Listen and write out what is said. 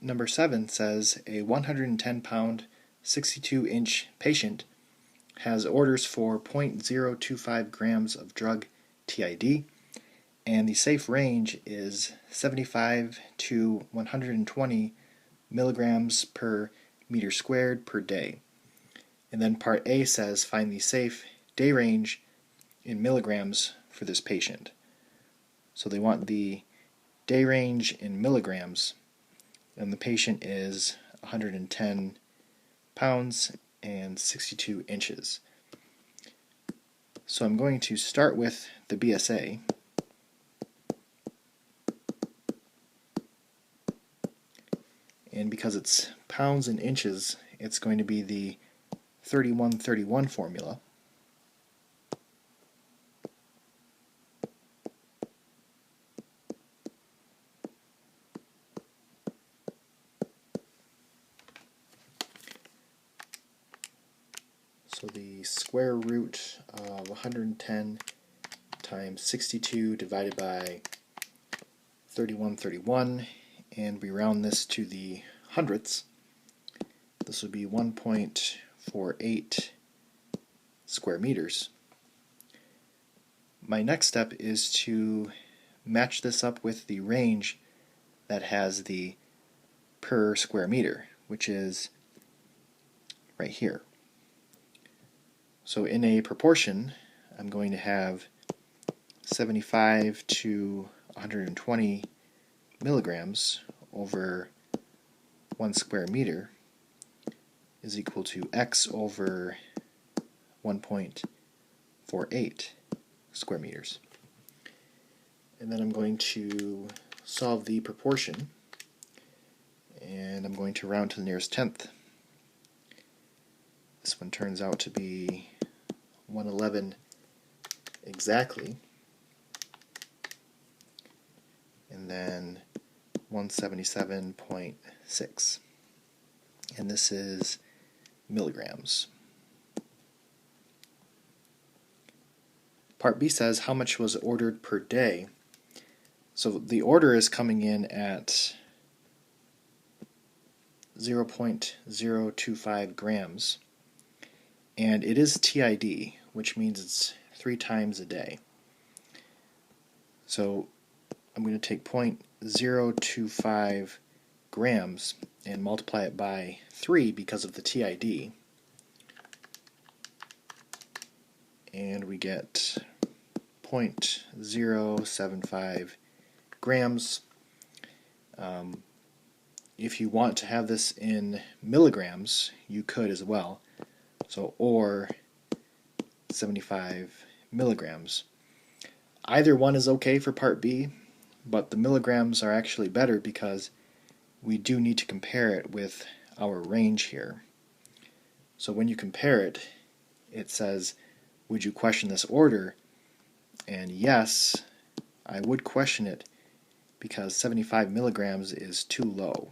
number 7 says a 110-pound, 62-inch patient has orders for 0.025 grams of drug TID, and the safe range is 75 to 120 milligrams per meter squared per day. And then part A says find the safe day range in milligrams for this patient. So they want the day range in milligrams, and the patient is 110 pounds and 62 inches. So I'm going to start with the BSA. And because it's pounds and inches, it's going to be the 3131 formula. So the square root of 110 times 62 divided by 3131, and we round this to the hundredths. This would be 1.48 square meters. My next step is to match this up with the range that has the per square meter, which is right here. So in a proportion, I'm going to have 75 to 120 milligrams over 1 square meter is equal to x over 1.48 square meters. And then I'm going to solve the proportion, and I'm going to round to the nearest tenth. This one turns out to be 111 exactly, and then 177.6, and this is milligrams. Part B says how much was ordered per day. So the order is coming in at 0.025 grams, and it is TID, which means it's 3 times a day. So I'm going to take 0.025 grams and multiply it by 3 because of the TID, and we get 0.075 grams. If you want to have this in milligrams, you could as well. So, or 75 milligrams. Either one is okay for part B, but the milligrams are actually better because we do need to compare it with our range here. So when you compare it, it says, would you question this order? And yes, I would question it because 75 milligrams is too low.